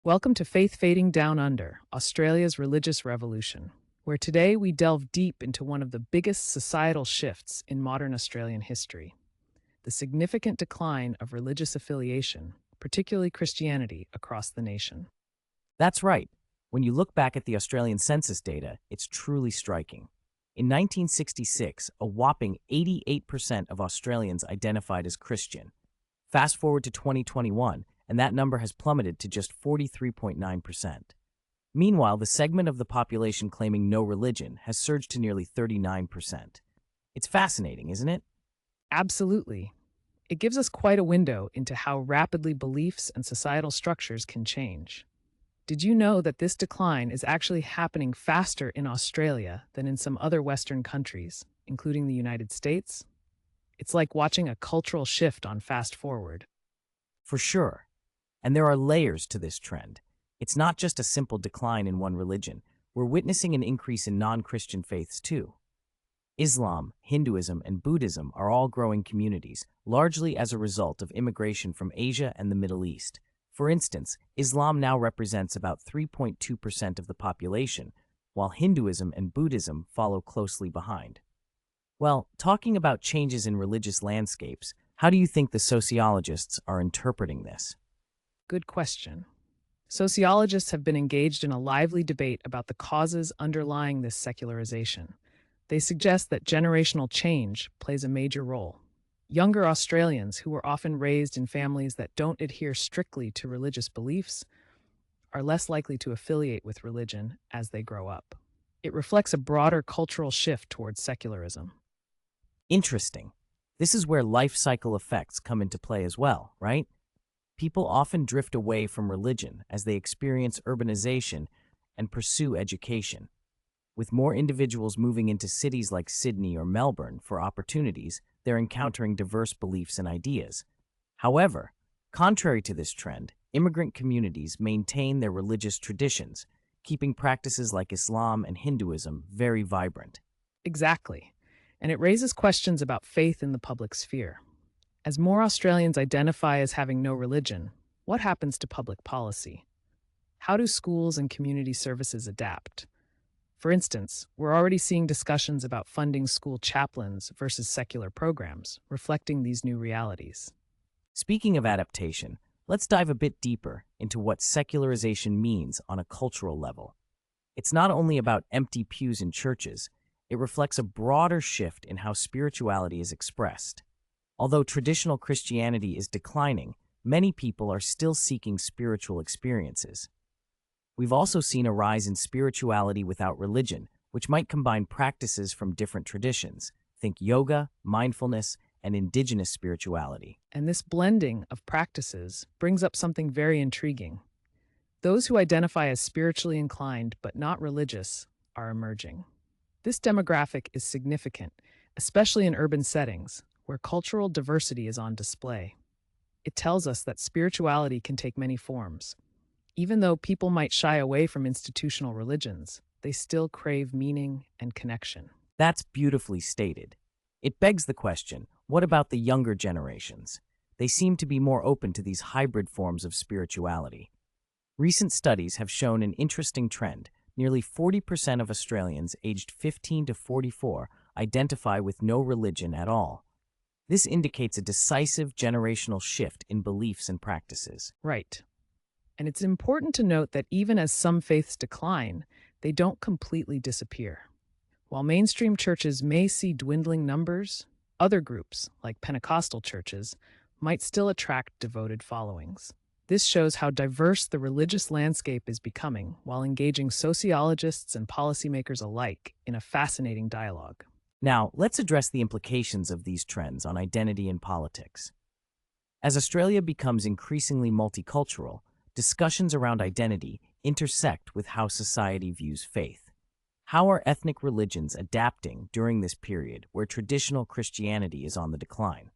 Welcome to Faith Fading Down Under, Australia's religious revolution, where today we delve deep into one of the biggest societal shifts in modern Australian history: the significant decline of religious affiliation, particularly Christianity, across the nation. That's right. When you look back at the Australian census data, it's truly striking. In 1966, a whopping 88% of Australians identified as Christian. Fast forward to 2021, and that number has plummeted to just 43.9%. Meanwhile, the segment of the population claiming no religion has surged to nearly 39%. It's fascinating, isn't it? Absolutely. It gives us quite a window into how rapidly beliefs and societal structures can change. Did you know that this decline is actually happening faster in Australia than in some other Western countries, including the United States? It's like watching a cultural shift on fast forward. For sure. And there are layers to this trend. It's not just a simple decline in one religion. We're witnessing an increase in non-Christian faiths too. Islam, Hinduism, and Buddhism are all growing communities, largely as a result of immigration from Asia and the Middle East. For instance, Islam now represents about 3.2% of the population, while Hinduism and Buddhism follow closely behind. Well, talking about changes in religious landscapes, how do you think the sociologists are interpreting this? Good question. Sociologists have been engaged in a lively debate about the causes underlying this secularization. They suggest that generational change plays a major role. Younger Australians, who were often raised in families that don't adhere strictly to religious beliefs, are less likely to affiliate with religion as they grow up. It reflects a broader cultural shift towards secularism. Interesting. This is where life cycle effects come into play as well, right? People often drift away from religion as they experience urbanization and pursue education. With more individuals moving into cities like Sydney or Melbourne for opportunities, they're encountering diverse beliefs and ideas. However, contrary to this trend, immigrant communities maintain their religious traditions, keeping practices like Islam and Hinduism very vibrant. Exactly. And it raises questions about faith in the public sphere. As more Australians identify as having no religion, what happens to public policy? How do schools and community services adapt? For instance, we're already seeing discussions about funding school chaplains versus secular programs, reflecting these new realities. Speaking of adaptation, let's dive a bit deeper into what secularization means on a cultural level. It's not only about empty pews in churches, it reflects a broader shift in how spirituality is expressed. Although traditional Christianity is declining, many people are still seeking spiritual experiences. We've also seen a rise in spirituality without religion, which might combine practices from different traditions. Think yoga, mindfulness, and indigenous spirituality. And this blending of practices brings up something very intriguing. Those who identify as spiritually inclined but not religious are emerging. This demographic is significant, especially in urban settings, where cultural diversity is on display. It tells us that spirituality can take many forms. Even though people might shy away from institutional religions, they still crave meaning and connection. That's beautifully stated. It begs the question, what about the younger generations? They seem to be more open to these hybrid forms of spirituality. Recent studies have shown an interesting trend. Nearly 40% of Australians aged 15 to 44 identify with no religion at all. This indicates a decisive generational shift in beliefs and practices. Right. And it's important to note that even as some faiths decline, they don't completely disappear. While mainstream churches may see dwindling numbers, other groups, like Pentecostal churches, might still attract devoted followings. This shows how diverse the religious landscape is becoming while engaging sociologists and policymakers alike in a fascinating dialogue. Now, let's address the implications of these trends on identity and politics. As Australia becomes increasingly multicultural, discussions around identity intersect with how society views faith. How are ethnic religions adapting during this period where traditional Christianity is on the decline?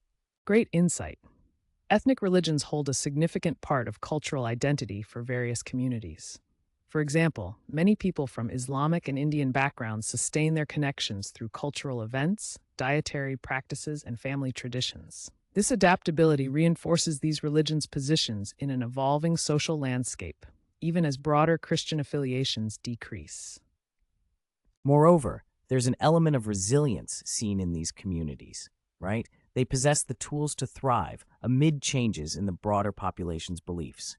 Great insight. Ethnic religions hold a significant part of cultural identity for various communities. For example, many people from Islamic and Indian backgrounds sustain their connections through cultural events, dietary practices, and family traditions. This adaptability reinforces these religions' positions in an evolving social landscape, even as broader Christian affiliations decrease. Moreover, there's an element of resilience seen in these communities, right? They possess the tools to thrive amid changes in the broader population's beliefs.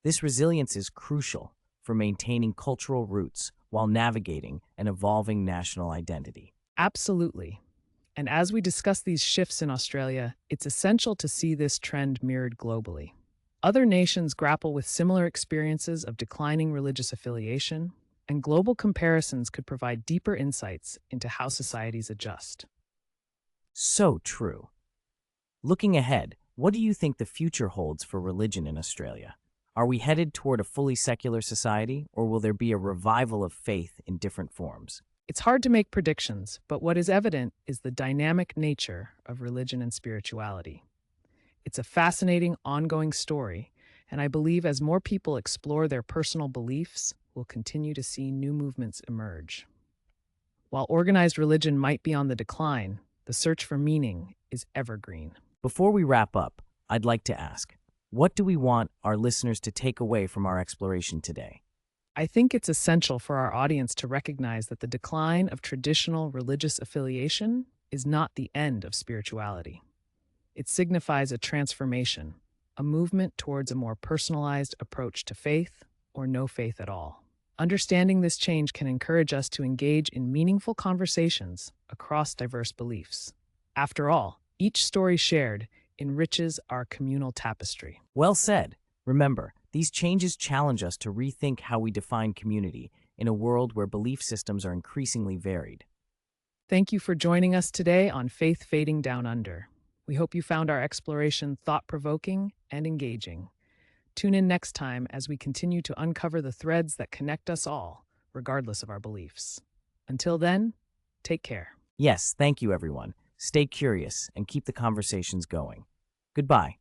This resilience is crucial for maintaining cultural roots while navigating an evolving national identity. Absolutely. And as we discuss these shifts in Australia, it's essential to see this trend mirrored globally. Other nations grapple with similar experiences of declining religious affiliation, and global comparisons could provide deeper insights into how societies adjust. So true. Looking ahead, what do you think the future holds for religion in Australia? Are we headed toward a fully secular society, or will there be a revival of faith in different forms? It's hard to make predictions, but what is evident is the dynamic nature of religion and spirituality. It's a fascinating, ongoing story, and I believe as more people explore their personal beliefs, we'll continue to see new movements emerge. While organized religion might be on the decline, the search for meaning is evergreen. Before we wrap up, I'd like to ask, what do we want our listeners to take away from our exploration today? I think it's essential for our audience to recognize that the decline of traditional religious affiliation is not the end of spirituality. It signifies a transformation, a movement towards a more personalized approach to faith or no faith at all. Understanding this change can encourage us to engage in meaningful conversations across diverse beliefs. After all, each story shared enriches our communal tapestry. Well said. Remember, these changes challenge us to rethink how we define community in a world where belief systems are increasingly varied. Thank you for joining us today on Faith Fading Down Under. We hope you found our exploration thought-provoking and engaging. Tune in next time as we continue to uncover the threads that connect us all, regardless of our beliefs. Until then, take care. Yes, thank you, everyone. Stay curious and keep the conversations going. Goodbye.